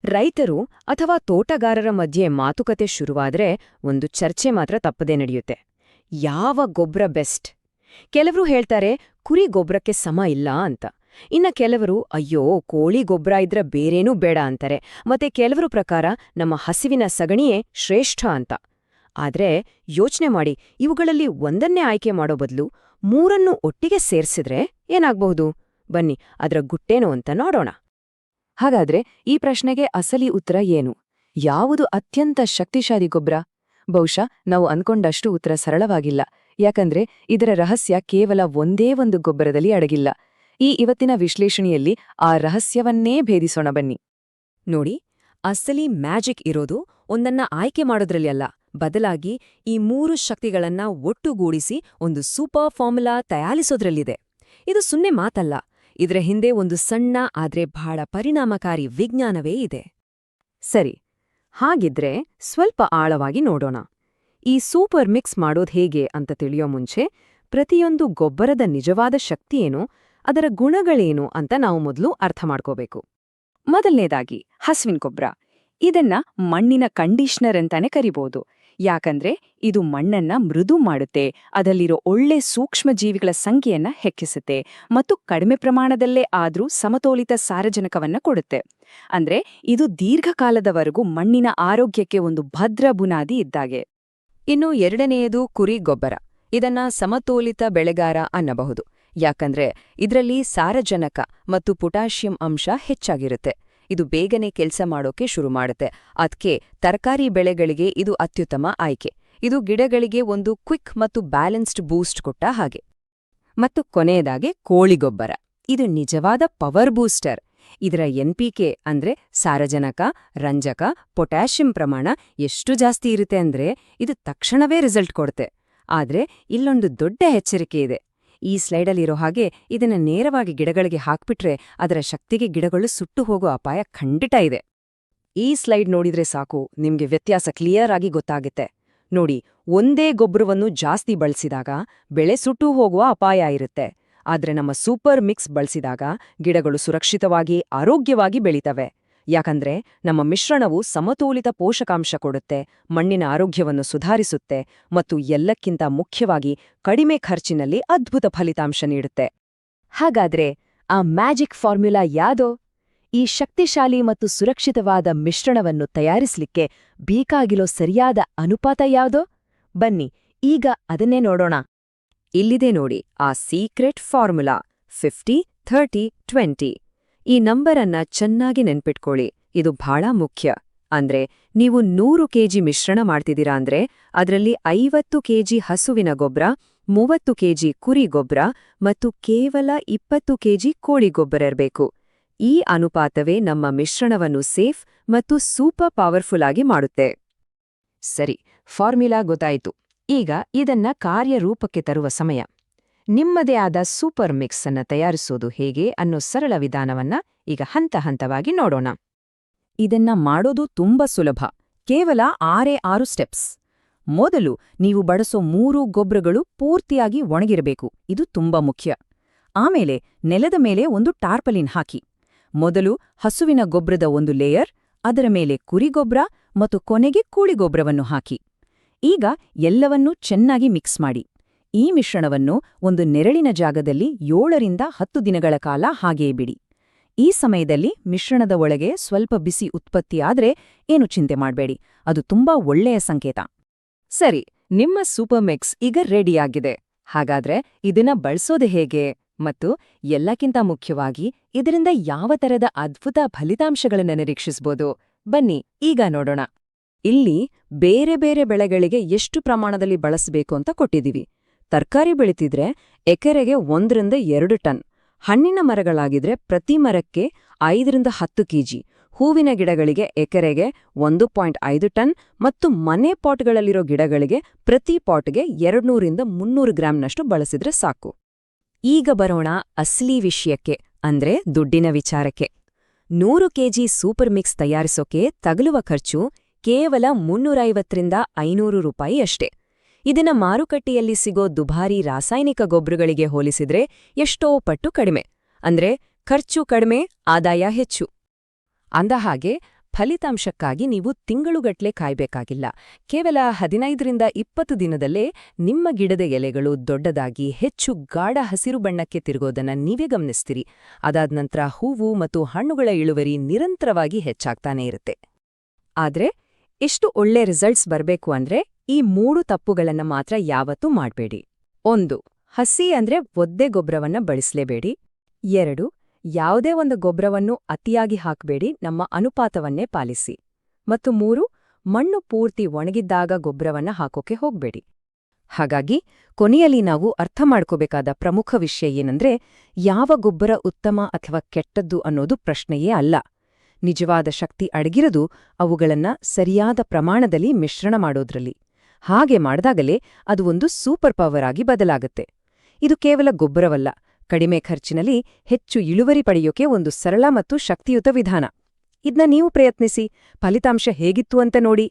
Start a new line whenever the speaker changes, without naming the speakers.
ರೈತರು ಅಥವಾ ತೋಟಗಾರರ ಮಧ್ಯೆ ಮಾತುಕತೆ ಶುರುವಾದ್ರೆ ಒಂದು ಚರ್ಚೆ ಮಾತ್ರ ತಪ್ಪದೇ ನಡೆಯುತ್ತೆ. ಯಾವ ಗೊಬ್ಬರ ಬೆಸ್ಟ್? ಕೆಲವರು ಹೇಳ್ತಾರೆ ಕುರಿ ಗೊಬ್ಬರಕ್ಕೆ ಸಮ ಇಲ್ಲ ಅಂತ. ಇನ್ನ ಕೆಲವರು ಅಯ್ಯೋ ಕೋಳಿ ಗೊಬ್ಬರ ಇದ್ರೆ ಬೇರೇನೂ ಬೇಡ ಅಂತಾರೆ. ಮತ್ತೆ ಕೆಲವರು ಪ್ರಕಾರ ನಮ್ಮ ಹಸಿವಿನ ಸಗಣಿಯೇ ಶ್ರೇಷ್ಠ ಅಂತ. ಆದ್ರೆ ಯೋಚನೆ ಮಾಡಿ, ಇವುಗಳಲ್ಲಿ ಒಂದನ್ನೇ ಆಯ್ಕೆ ಮಾಡೋ ಬದಲು ಮೂರನ್ನೂ ಒಟ್ಟಿಗೆ ಸೇರ್ಸಿದ್ರೆ ಏನಾಗ್ಬಹುದು? ಬನ್ನಿ ಅದರ ಗುಟ್ಟೇನು ಅಂತ ನೋಡೋಣ. ಹಾಗಾದ್ರೆ ಈ ಪ್ರಶ್ನೆಗೆ ಅಸಲಿ ಉತ್ತರ ಏನು? ಯಾವುದು ಅತ್ಯಂತ ಶಕ್ತಿಶಾಲಿ ಗೊಬ್ಬರ? ಬಹುಶಃ ನಾವು ಅನ್ಕೊಂಡಷ್ಟು ಉತ್ತರ ಸರಳವಾಗಿಲ್ಲ. ಯಾಕಂದ್ರೆ ಇದರ ರಹಸ್ಯ ಕೇವಲ ಒಂದೇ ಒಂದು ಗೊಬ್ಬರದಲ್ಲಿ ಅಡಗಿಲ್ಲ. ಇವತ್ತಿನ ವಿಶ್ಲೇಷಣೆಯಲ್ಲಿ ಆ ರಹಸ್ಯವನ್ನೇ ಭೇದಿಸೋಣ ಬನ್ನಿ. ನೋಡಿ, ಅಸಲಿ ಮ್ಯಾಜಿಕ್ ಇರೋದು ಒಂದನ್ನ ಆಯ್ಕೆ ಮಾಡೋದ್ರಲ್ಲಿ ಅಲ್ಲ, ಬದಲಾಗಿ ಈ ಮೂರು ಶಕ್ತಿಗಳನ್ನ ಒಟ್ಟುಗೂಡಿಸಿ ಒಂದು ಸೂಪರ್ ಫಾರ್ಮುಲಾ ತಯಾರಿಸೋದ್ರಲ್ಲಿದೆ. ಇದು ಸುನ್ನೆ ಮಾತಲ್ಲ, ಇದರ ಹಿಂದೆ ಒಂದು ಸಣ್ಣ ಆದ್ರೆ ಬಹಳ ಪರಿಣಾಮಕಾರಿ ವಿಜ್ಞಾನವೇ ಇದೆ. ಸರಿ, ಹಾಗಿದ್ರೆ ಸ್ವಲ್ಪ ಆಳವಾಗಿ ನೋಡೋಣ. ಈ ಸೂಪರ್ ಮಿಕ್ಸ್ ಮಾಡೋದು ಹೇಗೆ ಅಂತ ತಿಳಿಯೋ ಮುಂಚೆ ಪ್ರತಿಯೊಂದು ಗೊಬ್ಬರದ ನಿಜವಾದ ಶಕ್ತಿಯೇನು, ಅದರ ಗುಣಗಳೇನು ಅಂತ ನಾವು ಮೊದಲು ಅರ್ಥ ಮಾಡ್ಕೋಬೇಕು. ಮೊದಲನೇದಾಗಿ ಹಸುವಿನ ಗೊಬ್ಬರ. ಇದನ್ನ ಮಣ್ಣಿನ ಕಂಡೀಷನರ್ ಅಂತಾನೆ ಕರಿಬಹುದು. ಯಾಕಂದ್ರೆ ಇದು ಮಣ್ಣನ್ನ ಮೃದು ಮಾಡುತ್ತೆ, ಅದರಲ್ಲಿರೋ ಒಳ್ಳೆ ಸೂಕ್ಷ್ಮ ಜೀವಿಗಳ ಸಂಖ್ಯೆಯನ್ನ ಹೆಚ್ಚಿಸುತ್ತೆ ಮತ್ತು ಕಡಿಮೆ ಪ್ರಮಾಣದಲ್ಲೇ ಆದ್ರೂ ಸಮತೋಲಿತ ಸಾರಜನಕವನ್ನ ಕೊಡುತ್ತೆ. ಅಂದ್ರೆ ಇದು ದೀರ್ಘಕಾಲದವರೆಗೂ ಮಣ್ಣಿನ ಆರೋಗ್ಯಕ್ಕೆ ಒಂದು ಭದ್ರ ಬುನಾದಿ ಇದ್ದಾಗೆ. ಇನ್ನು ಎರಡನೆಯದು ಕುರಿ ಗೊಬ್ಬರ. ಇದನ್ನ ಸಮತೋಲಿತ ಬೆಳೆಗಾರ ಅನ್ನಬಹುದು. ಯಾಕಂದ್ರೆ ಇದರಲ್ಲಿ ಸಾರಜನಕ ಮತ್ತು ಪೊಟ್ಯಾಷಿಯಂ ಅಂಶ ಹೆಚ್ಚಾಗಿರುತ್ತೆ. ಇದು ಬೇಗನೆ ಕೆಲಸ ಮಾಡೋಕೆ ಶುರು ಮಾಡುತ್ತೆ. ಅದಕ್ಕೆ ತರಕಾರಿ ಬೆಳೆಗಳಿಗೆ ಇದು ಅತ್ಯುತ್ತಮ ಆಯ್ಕೆ. ಇದು ಗಿಡಗಳಿಗೆ ಒಂದು ಕ್ವಿಕ್ ಮತ್ತು ಬ್ಯಾಲೆನ್ಸ್ಡ್ ಬೂಸ್ಟ್ ಕೊಟ್ಟ ಹಾಗೆ. ಮತ್ತು ಕೊನೆಯದಾಗಿ ಕೋಳಿಗೊಬ್ಬರ. ಇದು ನಿಜವಾದ ಪವರ್ ಬೂಸ್ಟರ್. ಇದರ ಎನ್ಪಿಕೆ ಅಂದ್ರೆ ಸಾರಜನಕ, ರಂಜಕ, ಪೊಟ್ಯಾಷಿಯಂ ಪ್ರಮಾಣ ಎಷ್ಟು ಜಾಸ್ತಿ ಇರುತ್ತೆ ಅಂದ್ರೆ ಇದು ತಕ್ಷಣವೇ ರಿಸಲ್ಟ್ ಕೊಡುತ್ತೆ. ಆದ್ರೆ ಇಲ್ಲೊಂದು ದೊಡ್ಡ ಎಚ್ಚರಿಕೆ ಇದೆ. ಈ ಸ್ಲೈಡಲ್ಲಿರೋ ಹಾಗೆ ಇದನ್ನ ನೇರವಾಗಿ ಗಿಡಗಳಿಗೆ ಹಾಕ್ಬಿಟ್ರೆ ಅದರ ಶಕ್ತಿಗೆ ಗಿಡಗಳು ಸುಟ್ಟು ಹೋಗೋ ಅಪಾಯ ಖಂಡಿತ ಇದೆ. ಈ ಸ್ಲೈಡ್ ನೋಡಿದ್ರೆ ಸಾಕು, ನಿಮ್ಗೆ ವ್ಯತ್ಯಾಸ ಕ್ಲಿಯರ್ ಆಗಿ ಗೊತ್ತಾಗುತ್ತೆ. ನೋಡಿ, ಒಂದೇ ಗೊಬ್ಬರವನ್ನು ಜಾಸ್ತಿ ಬಳಸಿದಾಗ ಬೆಳೆ ಸುಟ್ಟು ಹೋಗುವ ಅಪಾಯ ಇರುತ್ತೆ. ಆದ್ರೆ ನಮ್ಮ ಸೂಪರ್ ಮಿಕ್ಸ್ ಬಳಸಿದಾಗ ಗಿಡಗಳು ಸುರಕ್ಷಿತವಾಗಿ ಆರೋಗ್ಯವಾಗಿ ಬೆಳೀತವೆ. ಯಾಕಂದ್ರೆ ನಮ್ಮ ಮಿಶ್ರಣವು ಸಮತೋಲಿತ ಪೋಷಕಾಂಶ ಕೊಡುತ್ತೆ, ಮಣ್ಣಿನ ಆರೋಗ್ಯವನ್ನು ಸುಧಾರಿಸುತ್ತೆ ಮತ್ತು ಎಲ್ಲಕ್ಕಿಂತ ಮುಖ್ಯವಾಗಿ ಕಡಿಮೆ ಖರ್ಚಿನಲ್ಲಿ ಅದ್ಭುತ ಫಲಿತಾಂಶ ನೀಡುತ್ತೆ. ಹಾಗಾದ್ರೆ ಆ ಮ್ಯಾಜಿಕ್ ಫಾರ್ಮ್ಯುಲಾ ಯಾದೋ? ಈ ಶಕ್ತಿಶಾಲಿ ಮತ್ತು ಸುರಕ್ಷಿತವಾದ ಮಿಶ್ರಣವನ್ನು ತಯಾರಿಸಲಿಕ್ಕೆ ಬೇಕಾಗಿರೋ ಸರಿಯಾದ ಅನುಪಾತ ಯಾವುದೋ? ಬನ್ನಿ ಈಗ ಅದನ್ನೇ ನೋಡೋಣ. ಇಲ್ಲಿದೆ ನೋಡಿ ಆ ಸೀಕ್ರೆಟ್ ಫಾರ್ಮುಲಾ 50-30-20. ಈ ನಂಬರನ್ನ ಚೆನ್ನಾಗಿ ನೆನ್ಪಿಟ್ಕೊಳ್ಳಿ, ಇದು ಬಹಳ ಮುಖ್ಯ. ಅಂದ್ರೆ ನೀವು 100 ಕೆಜಿ ಮಿಶ್ರಣ ಮಾಡ್ತಿದ್ದೀರಾ ಅಂದ್ರೆ ಅದರಲ್ಲಿ 50 ಕೆಜಿ ಹಸುವಿನ ಗೊಬ್ಬರ, 30 ಕೆಜಿ ಕುರಿ ಗೊಬ್ಬರ ಮತ್ತು ಕೇವಲ 20 ಕೆಜಿ ಕೋಳಿ ಗೊಬ್ಬರ ಇರಬೇಕು. ಈ ಅನುಪಾತವೇ ನಮ್ಮ ಮಿಶ್ರಣವನ್ನು ಸೇಫ್ ಮತ್ತು ಸೂಪರ್ ಪವರ್ಫುಲ್ ಆಗಿ ಮಾಡುತ್ತೆ. ಸರಿ, ಫಾರ್ಮುಲಾ ಗೊತ್ತಾಯಿತು. ಈಗ ಇದನ್ನ ಕಾರ್ಯರೂಪಕ್ಕೆ ತರುವ ಸಮಯ. ನಿಮ್ಮದೇ ಆದ ಸೂಪರ್ ಮಿಕ್ಸ್ ಅನ್ನ ತಯಾರಿಸೋದು ಹೇಗೆ ಅನ್ನೋ ಸರಳ ವಿಧಾನವನ್ನ ಈಗ ಹಂತ ಹಂತವಾಗಿ ನೋಡೋಣ. ಇದನ್ನ ಮಾಡೋದು ತುಂಬಾ ಸುಲಭ. ಕೇವಲ 6 ಸ್ಟೆಪ್ಸ್. ಮೊದಲು ನೀವು ಬಳಸೋ 3 ಗೊಬ್ಬರಗಳು ಪೂರ್ತಿಯಾಗಿ ಒಣಗಿರಬೇಕು, ಇದು ತುಂಬಾ ಮುಖ್ಯ. ಆಮೇಲೆ ನೆಲದ ಮೇಲೆ ಒಂದು ಟಾರ್ಪಲಿನ್ ಹಾಕಿ. ಮೊದಲು ಹಸುವಿನ ಗೊಬ್ಬರದ ಒಂದು ಲೇಯರ್, ಅದರ ಮೇಲೆ ಕುರಿ ಗೊಬ್ಬರ ಮತ್ತು ಕೊನೆಗೆ ಕೋಳಿ ಗೊಬ್ಬರವನ್ನು ಹಾಕಿ. ಈಗ ಎಲ್ಲವನ್ನೂ ಚೆನ್ನಾಗಿ ಮಿಕ್ಸ್ ಮಾಡಿ. ಈ ಮಿಶ್ರಣವನ್ನು ಒಂದು ನೆರಳಿನ ಜಾಗದಲ್ಲಿ 7-10 ದಿನಗಳ ಕಾಲ ಹಾಗೆಯೇ ಬಿಡಿ. ಈ ಸಮಯದಲ್ಲಿ ಮಿಶ್ರಣದ ಒಳಗೆ ಸ್ವಲ್ಪ ಬಿಸಿ ಉತ್ಪತ್ತಿಯಾದ್ರೆ ಏನು ಚಿಂತೆ ಮಾಡಬೇಡಿ, ಅದು ತುಂಬಾ ಒಳ್ಳೆಯ ಸಂಕೇತ. ಸರಿ, ನಿಮ್ಮ ಸೂಪರ್ ಮಿಕ್ಸ್ ಈಗ ರೆಡಿಯಾಗಿದೆ. ಹಾಗಾದ್ರೆ ಇದನ್ನ ಬಳಸೋದು ಹೇಗೆ ಮತ್ತು ಎಲ್ಲಕ್ಕಿಂತ ಮುಖ್ಯವಾಗಿ ಇದರಿಂದ ಯಾವ ತರದ ಅದ್ಭುತ ಫಲಿತಾಂಶಗಳನ್ನು ನಿರೀಕ್ಷಿಸಬಹುದು? ಬನ್ನಿ ಈಗ ನೋಡೋಣ. ಇಲ್ಲಿ ಬೇರೆ ಬೇರೆ ಬೆಳೆಗಳಿಗೆ ಎಷ್ಟು ಪ್ರಮಾಣದಲ್ಲಿ ಬಳಸಬೇಕು ಅಂತ ಕೊಟ್ಟಿದ್ದೀವಿ. ತರಕಾರಿ ಬೆಳೀತಿದ್ರೆ ಎಕರೆಗೆ 1-2 ಟನ್, ಹಣ್ಣಿನ ಮರಗಳಾಗಿದ್ರೆ ಪ್ರತಿ ಮರಕ್ಕೆ 5-10 ಕೆಜಿ, ಹೂವಿನ ಗಿಡಗಳಿಗೆ ಎಕರೆಗೆ 1.5 ಟನ್ ಮತ್ತು ಮನೆ ಪಾಟ್ಗಳಲ್ಲಿರೋ ಗಿಡಗಳಿಗೆ ಪ್ರತಿ ಪಾಟ್ಗೆ 200-300 ಗ್ರಾಂನಷ್ಟು ಬಳಸಿದ್ರೆ ಸಾಕು. ಈಗ ಬರೋಣ ಅಸಲಿ ವಿಷಯಕ್ಕೆ, ಅಂದ್ರೆ ದುಡ್ಡಿನ ವಿಚಾರಕ್ಕೆ. 100 ಕೆಜಿ ಸೂಪರ್ ಮಿಕ್ಸ್ ತಯಾರಿಸೋಕೆ ತಗಲುವ ಖರ್ಚು ಕೇವಲ 350-500 ರೂಪಾಯಿ ಅಷ್ಟೇ. ಇದನ್ನ ಮಾರುಕಟ್ಟೆಯಲ್ಲಿ ಸಿಗೋ ದುಬಾರಿ ರಾಸಾಯನಿಕ ಗೊಬ್ಬರಗಳಿಗೆ ಹೋಲಿಸಿದ್ರೆ ಎಷ್ಟೋ ಪಟ್ಟು ಕಡಿಮೆ. ಅಂದ್ರೆ ಖರ್ಚು ಕಡಿಮೆ, ಆದಾಯ ಹೆಚ್ಚು. ಅಂದಹಾಗೆ ಫಲಿತಾಂಶಕ್ಕಾಗಿ ನೀವು ತಿಂಗಳುಗಟ್ಲೆ ಕಾಯ್ಬೇಕಾಗಿಲ್ಲ. ಕೇವಲ 15ರಿಂದ 20 ದಿನದಲ್ಲೇ ನಿಮ್ಮ ಗಿಡದ ಎಲೆಗಳು ದೊಡ್ಡದಾಗಿ ಹೆಚ್ಚು ಗಾಢ ಹಸಿರು ಬಣ್ಣಕ್ಕೆ ತಿರುಗೋದನ್ನ ನೀವೇ ಗಮನಿಸ್ತೀರಿ. ಅದಾದ ನಂತರ ಹೂವು ಮತ್ತು ಹಣ್ಣುಗಳ ಇಳುವರಿ ನಿರಂತರವಾಗಿ ಹೆಚ್ಚಾಗ್ತಾನೇ ಇರುತ್ತೆ. ಆದ್ರೆ ಎಷ್ಟು ಒಳ್ಳೆ ರಿಸಲ್ಟ್ಸ್ ಬರ್ಬೇಕು ಅಂದ್ರೆ ಈ 3 ತಪ್ಪುಗಳನ್ನ ಮಾತ್ರ ಯಾವತ್ತೂ ಮಾಡ್ಬೇಡಿ. 1. ಹಸಿ ಅಂದ್ರೆ ಒದ್ದೆ ಗೊಬ್ಬರವನ್ನ ಬಳಸಲೇಬೇಡಿ. 2. ಯಾವುದೇ ಒಂದು ಗೊಬ್ಬರವನ್ನು ಅತಿಯಾಗಿ ಹಾಕಬೇಡಿ, ನಮ್ಮ ಅನುಪಾತವನ್ನೇ ಪಾಲಿಸಿ. ಮತ್ತು 3. ಮಣ್ಣು ಪೂರ್ತಿ ಒಣಗಿದ್ದಾಗ ಗೊಬ್ಬರವನ್ನ ಹಾಕೋಕೆ ಹೋಗ್ಬೇಡಿ. ಹಾಗಾಗಿ ಕೊನೆಯಲ್ಲಿ ನಾವು ಅರ್ಥ ಮಾಡ್ಕೋಬೇಕಾದ ಪ್ರಮುಖ ವಿಷಯ ಏನಂದ್ರೆ, ಯಾವ ಗೊಬ್ಬರ ಉತ್ತಮ ಅಥವಾ ಕೆಟ್ಟದ್ದು ಅನ್ನೋದು ಪ್ರಶ್ನೆಯೇ ಅಲ್ಲ. ನಿಜವಾದ ಶಕ್ತಿ ಅಡಗಿರೋದು ಅವುಗಳನ್ನ ಸರಿಯಾದ ಪ್ರಮಾಣದಲ್ಲಿ ಮಿಶ್ರಣ ಮಾಡೋದ್ರಲ್ಲಿ. ಹಾಗೆ ಮಾಡಿದಾಗಲೇ ಅದು ಒಂದು ಸೂಪರ್ ಪವರ್ ಆಗಿ ಬದಲಾಗುತ್ತೆ. ಇದು ಕೇವಲ ಗೊಬ್ಬರವಲ್ಲ, ಕಡಿಮೆ ಖರ್ಚಿನಲ್ಲಿ ಹೆಚ್ಚು ಇಳುವರಿ ಪಡೆಯೋಕೆ ಒಂದು ಸರಳ ಮತ್ತು ಶಕ್ತಿಯುತ ವಿಧಾನ. ಇದನ್ನ ನೀವು ಪ್ರಯತ್ನಿಸಿ, ಫಲಿತಾಂಶ ಹೇಗಿತ್ತು ಅಂತ ನೋಡಿ.